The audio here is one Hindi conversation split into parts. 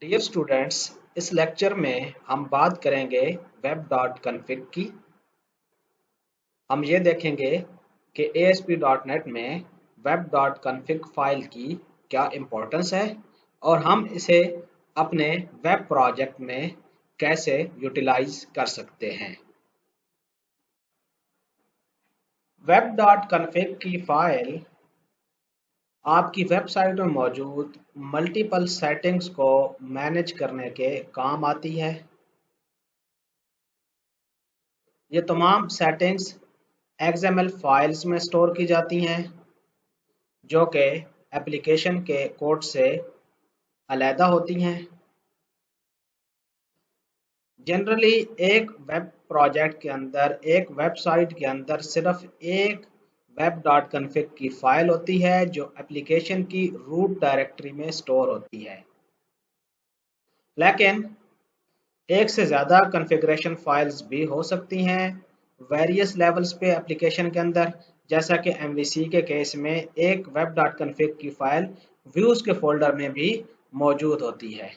डियर स्टूडेंट्स, इस लेक्चर में हम बात करेंगे web.config की। हम ये देखेंगे कि ASP.NET में web.config फाइल की क्या इम्पोर्टेंस है और हम इसे अपने वेब प्रोजेक्ट में कैसे यूटिलाइज कर सकते हैं। web.config की फाइल आपकी वेबसाइट में मौजूद मल्टीपल सेटिंग्स को मैनेज करने के काम आती है। ये तमाम सेटिंग्स XML फाइल्स में स्टोर की जाती हैं जो कि एप्लीकेशन के कोड से अलहदा होती हैं। जनरली एक वेब प्रोजेक्ट के अंदर, एक वेबसाइट के अंदर सिर्फ एक web.config की फाइल होती है जो एप्लीकेशन की रूट डायरेक्टरी में स्टोर होती है। लेकिन एक से ज़्यादा कॉन्फ़िगरेशन फाइल्स भी हो सकती हैं वेरियस लेवल्स पे एप्लीकेशन के अंदर, जैसा कि MVC के केस में एक web.config की फाइल व्यूज़ के फोल्डर में भी मौजूद होती है।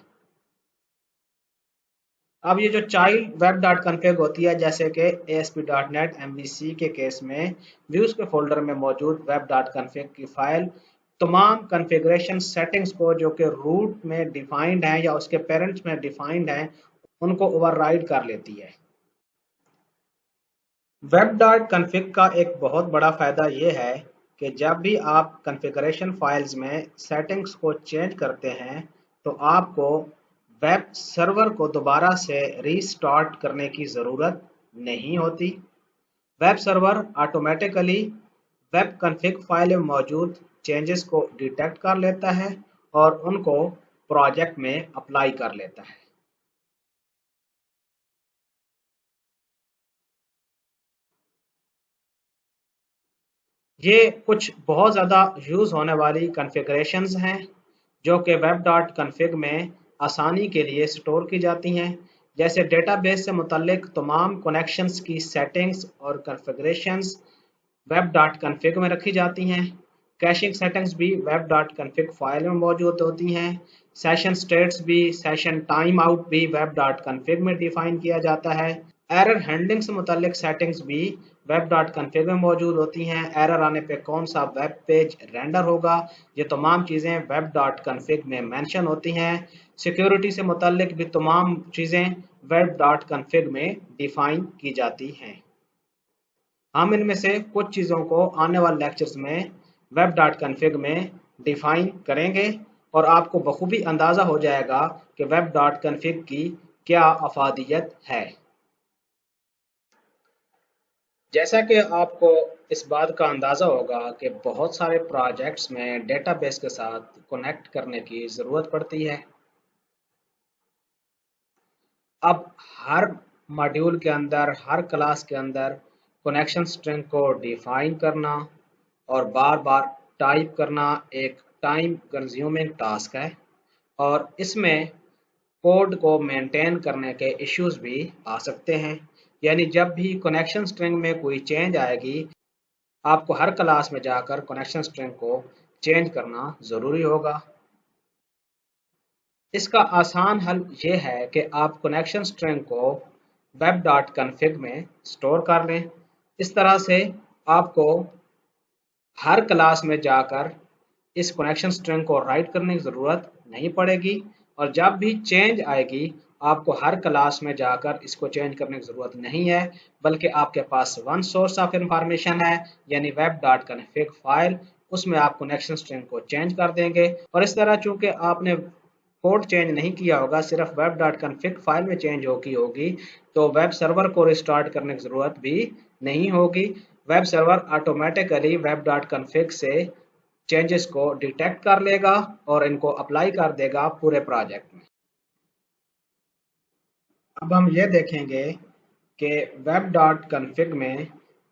अब ये जो चाइल्ड web.config होती है, जैसे कि ASP.NET MVC के केस में व्यूज़ के फोल्डर में मौजूद web.config की फाइल तमाम कॉन्फ़िगरेशन सेटिंग्स को जो कि रूट में डिफाइंड हैं या उसके पेरेंट्स में डिफाइंड हैं उनको ओवरराइड कर लेती है। web.config का एक बहुत बड़ा फ़ायदा ये है कि जब भी आप कॉन्फ़िगरेशन फाइल्स में सेटिंग्स को चेंज करते हैं तो आपको वेब सर्वर को दोबारा से रीस्टार्ट करने की ज़रूरत नहीं होती। Web server automatically web config file में मौजूद चेंजेस को डिटेक्ट कर लेता है और उनको प्रोजेक्ट में अप्लाई कर लेता है। ये कुछ बहुत ज़्यादा यूज़ होने वाली कॉन्फ़िगरेशंस हैं जो कि web.config में आसानी के लिए स्टोर की जाती हैं, जैसे डेटाबेस से मुतल्लिक तमाम कनेक्शंस की सेटिंग्स और कॉन्फ़िगरेशंस web.config में रखी जाती हैं। कैशिंग सेटिंग्स भी web.config फाइल में मौजूद होती हैं। सेशन स्टेट्स भी, सेशन टाइम आउट भी web.config में डिफाइन किया जाता है। एरर हैंडलिंग से मुतल्लिक सेटिंग्स भी web.config में मौजूद होती हैं। एरर आने पे कौन सा वेब पेज रेंडर होगा, ये तमाम चीज़ें web.config में मेंशन होती हैं। सिक्योरिटी से मुतल्लिक भी तमाम चीज़ें web.config में डिफाइन की जाती हैं। हम इनमें से कुछ चीज़ों को आने वाले लेक्चर्स में web.config में डिफाइन करेंगे और आपको बखूबी अंदाज़ा हो जाएगा कि web.config की क्या अफादियत है। जैसा कि आपको इस बात का अंदाज़ा होगा कि बहुत सारे प्रोजेक्ट्स में डेटाबेस के साथ कनेक्ट करने की ज़रूरत पड़ती है। अब हर मॉड्यूल के अंदर, हर क्लास के अंदर कनेक्शन स्ट्रिंग को डिफाइन करना और बार बार टाइप करना एक टाइम कंज्यूमिंग टास्क है और इसमें कोड को मेंटेन करने के इश्यूज भी आ सकते हैं। यानी जब भी कनेक्शन स्ट्रिंग में कोई चेंज आएगी, आपको हर क्लास में जाकर कनेक्शन स्ट्रिंग को चेंज करना ज़रूरी होगा। इसका आसान हल ये है कि आप कनेक्शन स्ट्रिंग को web.config में स्टोर कर लें। इस तरह से आपको हर क्लास में जाकर इस कनेक्शन स्ट्रिंग को राइट करने की ज़रूरत नहीं पड़ेगी और जब भी चेंज आएगी आपको हर क्लास में जाकर इसको चेंज करने की ज़रूरत नहीं है, बल्कि आपके पास वन सोर्स ऑफ इंफॉर्मेशन है, यानी web.config फाइल। उसमें आप कनेक्शन स्ट्रिंग को चेंज कर देंगे और इस तरह चूंकि आपने कोड चेंज नहीं किया होगा, सिर्फ web.config फाइल में चेंज होगी तो वेब सर्वर को रिस्टार्ट करने की ज़रूरत भी नहीं होगी। वेब सर्वर ऑटोमेटिकली web.config से चेंजेस को डिटेक्ट कर लेगा और इनको अप्लाई कर देगा पूरे प्रोजेक्ट में। अब हम ये देखेंगे कि web.config में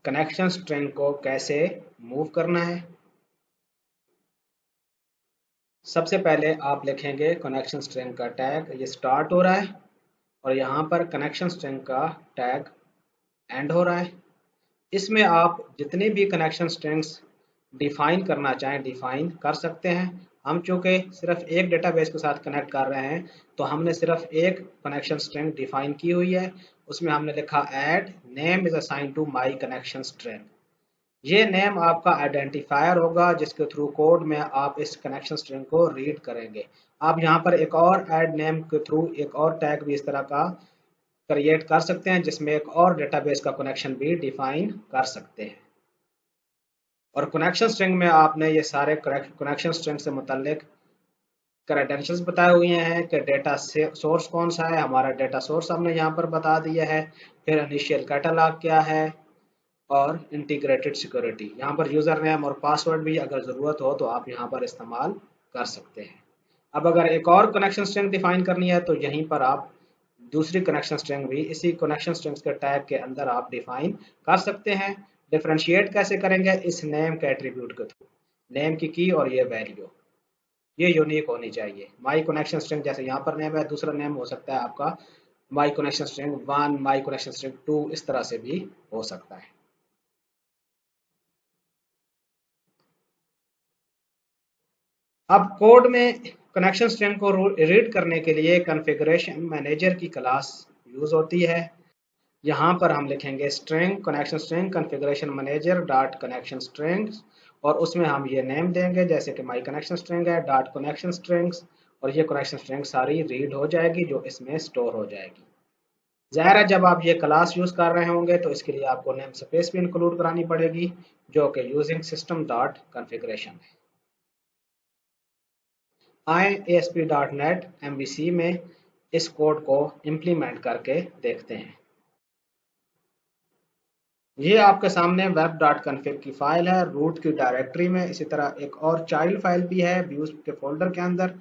कनेक्शन स्ट्रिंग को कैसे मूव करना है। सबसे पहले आप लिखेंगे कनेक्शन स्ट्रिंग का टैग, ये स्टार्ट हो रहा है और यहाँ पर कनेक्शन स्ट्रिंग का टैग एंड हो रहा है। इसमें आप जितनी भी कनेक्शन स्ट्रिंग्स डिफाइन करना चाहें डिफाइन कर सकते हैं। हम चूंकि सिर्फ एक डेटाबेस के साथ कनेक्ट कर रहे हैं तो हमने सिर्फ एक कनेक्शन स्ट्रिंग डिफाइन की हुई है। उसमें हमने लिखा add name is assigned to my connection string. ये नेम आपका आइडेंटिफायर होगा जिसके थ्रू कोड में आप इस कनेक्शन स्ट्रिंग को रीड करेंगे। आप यहाँ पर एक और ऐड नेम के थ्रू एक और टैग भी इस तरह का क्रिएट कर सकते हैं जिसमें एक और डेटाबेस का कनेक्शन भी डिफाइन कर सकते हैं। और कनेक्शन स्ट्रिंग में आपने ये सारे कनेक्शन स्ट्रिंग से मुतल्लिक क्रेडेंशियल्स बताए हुए हैं कि डेटा सोर्स कौन सा है। हमारा डेटा सोर्स हमने यहाँ पर बता दिया है। फिर इनिशियल कैटलॉग क्या है और इंटीग्रेटेड सिक्योरिटी। यहाँ पर यूज़र नेम और पासवर्ड भी अगर ज़रूरत हो तो आप यहाँ पर इस्तेमाल कर सकते हैं। अब अगर एक और कनेक्शन स्ट्रिंग डिफाइन करनी है तो यहीं पर आप दूसरी कनेक्शन स्ट्रिंग भी इसी कनेक्शन स्ट्रिंग्स के टैग के अंदर आप डिफाइन कर सकते हैं। डिफरेंशिएट कैसे करेंगे? इस नेम के एट्रीब्यूट के थ्रू। नेम की और ये वैल्यू ये यूनिक होनी चाहिए। माई कनेक्शन स्ट्रिंग जैसे यहाँ पर नेम है, दूसरा नेम हो सकता है आपका माई कनेक्शन स्ट्रिंग 1, माई कनेक्शन स्ट्रिंग 2, इस तरह से भी हो सकता है। अब कोड में कनेक्शन स्ट्रिंग को रीड करने के लिए कॉन्फ़िगरेशन मैनेजर की क्लास यूज होती है। यहाँ पर हम लिखेंगे string connection string configuration manager dot connection strings और उसमें हम ये नेम देंगे जैसे कि माई कनेक्शन स्ट्रिंग है डॉट कनेक्शन स्ट्रिंग्स और ये कनेक्शन स्ट्रिंग सारी रीड हो जाएगी जो इसमें स्टोर हो जाएगी। ज़ाहिर है जब आप ये क्लास यूज़ कर रहे होंगे तो इसके लिए आपको नेम स्पेस भी इंक्लूड करानी पड़ेगी जो कि यूजिंग सिस्टम डॉट कॉन्फ़िगरेशन है। आए ASP.NET MVC में इस कोड को इम्प्लीमेंट करके देखते हैं। ये आपके सामने web.config की फाइल है रूट की डायरेक्टरी में। इसी तरह एक और चाइल्ड फाइल भी है व्यूज के फोल्डर के अंदर।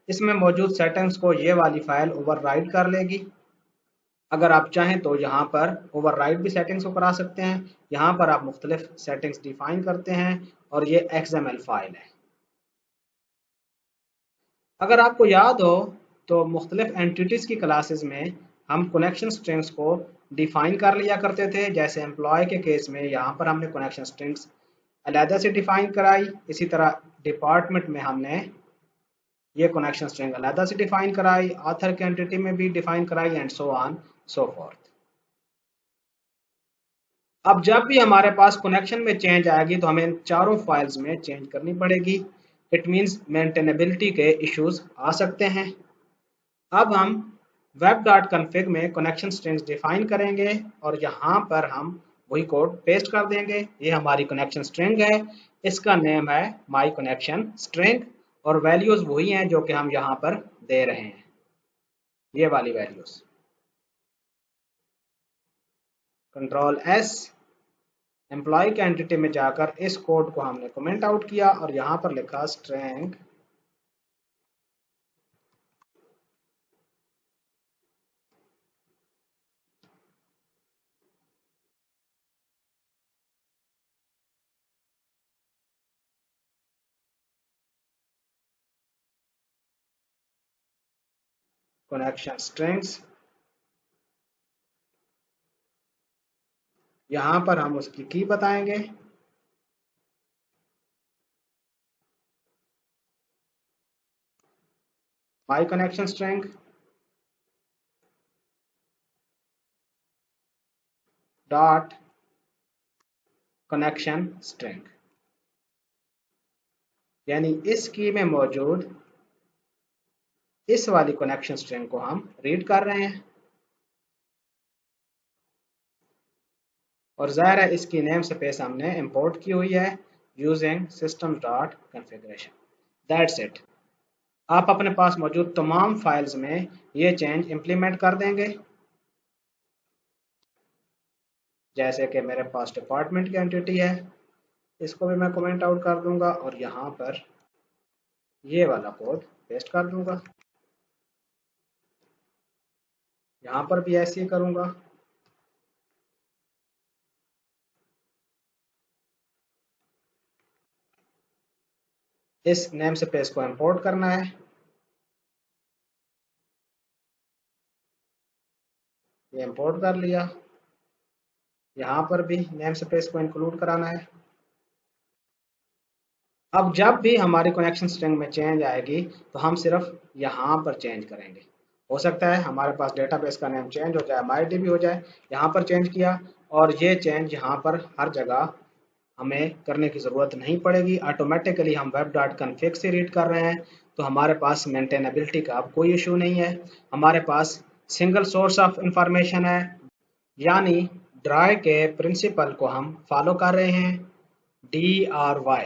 इसमें मौजूद सेटिंग्स को ये वाली फाइल ओवरराइड कर लेगी। अगर आप चाहें तो यहाँ पर ओवरराइड भी सेटिंग्स को करा सकते हैं। यहाँ पर आप मुख्तलिफ सेटिंग्स डिफाइन करते हैं और ये XML फाइल है। अगर आपको याद हो तो मुख्तलिफ एंटिटीज़ की क्लासेस में हम कनेक्शन स्ट्रिंग्स को डिफाइन कर लिया करते थे। जैसे एम्प्लॉय के केस में यहाँ पर हमने कनेक्शन स्ट्रिंग्स अलहदा से डिफाइन कराई। इसी तरह डिपार्टमेंट में हमने ये कनेक्शन स्ट्रिंग अलहदा से डिफाइन कराई। ऑथर के एंटिटी में भी डिफाइन कराई and so on so fourth. अब जब भी हमारे पास कनेक्शन में चेंज आएगी तो हमें इन चारों फाइल्स में चेंज करनी पड़ेगी। इट मीन्स मेंटेनेबिलिटी के इश्यूज आ सकते हैं। अब हम web.config में कनेक्शन स्ट्रिंग्स डिफाइन करेंगे और यहाँ पर हम वही कोड पेस्ट कर देंगे। ये हमारी कनेक्शन स्ट्रिंग है, इसका नेम है माई कनेक्शन स्ट्रिंग और वैल्यूज वही हैं जो कि हम यहाँ पर दे रहे हैं, ये वाली वैल्यूज। कंट्रोल S एम्प्लॉय के एंटिटी में जाकर इस कोड को हमने कमेंट आउट किया और यहाँ पर लिखा स्ट्रिंग कनेक्शन स्ट्रिंग्स। यहाँ पर हम उसकी की बताएंगे। माई connection string dot connection string, यानी इस की में मौजूद इस वाली कनेक्शन स्ट्रिंग को हम रीड कर रहे हैं। और ज़ाहिर है इसकी नेम स्पेस हमने इंपोर्ट की हुई है using system dot configuration. That's it. आप अपने पास मौजूद तमाम फाइल्स में ये चेंज इंप्लीमेंट कर देंगे। जैसे कि मेरे पास डिपार्टमेंट की एंटिटी है, इसको भी मैं कमेंट आउट कर दूंगा और यहाँ पर ये वाला कोड पेस्ट कर दूंगा। यहाँ पर भी ऐसे ही करूंगा। इस नेम स्पेस को इंपोर्ट करना है। ये इंपोर्ट कर लिया। यहाँ पर भी नेम स्पेस को इंक्लूड कराना है। अब जब भी हमारी कनेक्शन स्ट्रिंग में चेंज आएगी तो हम सिर्फ यहाँ पर चेंज करेंगे। हो सकता है हमारे पास डेटाबेस का नेम चेंज हो जाए, MyDB हो जाए, यहाँ पर चेंज किया और ये चेंज यहाँ पर हर जगह हमें करने की ज़रूरत नहीं पड़ेगी। ऑटोमेटिकली हम web.config से रीड कर रहे हैं तो हमारे पास मेंटेनेबिलिटी का अब कोई इशू नहीं है। हमारे पास सिंगल सोर्स ऑफ इंफॉर्मेशन है, यानी ड्राई के प्रिंसिपल को हम फॉलो कर रहे हैं। DRY,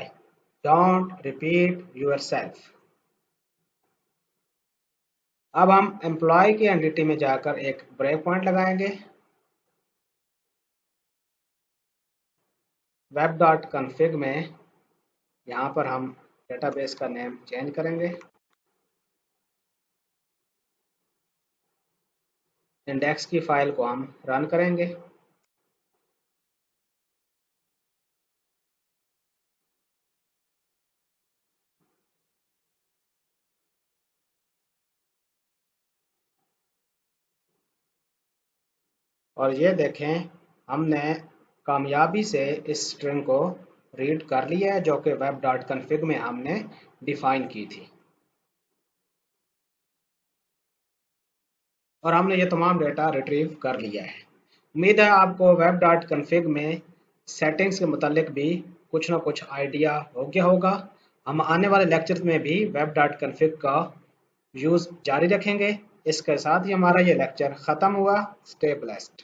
don't repeat yourself. अब हम एम्प्लॉय की एंटिटी में जाकर एक ब्रेक पॉइंट लगाएंगे। web.config में यहाँ पर हम डेटाबेस का नेम चेंज करेंगे। इंडेक्स की फाइल को हम रन करेंगे। और ये देखें, हमने कामयाबी से इस स्ट्रिंग को रीड कर लिया है जो कि web.config में हमने डिफाइन की थी। और हमने ये तमाम डेटा रिट्रीव कर लिया है। उम्मीद है आपको web.config में सेटिंग्स के मुतालिक भी कुछ ना कुछ आइडिया हो गया होगा। हम आने वाले लेक्चर्स में भी web.config का यूज़ जारी रखेंगे। इसके साथ ही हमारा ये लेक्चर ख़त्म हुआ। Stay blessed.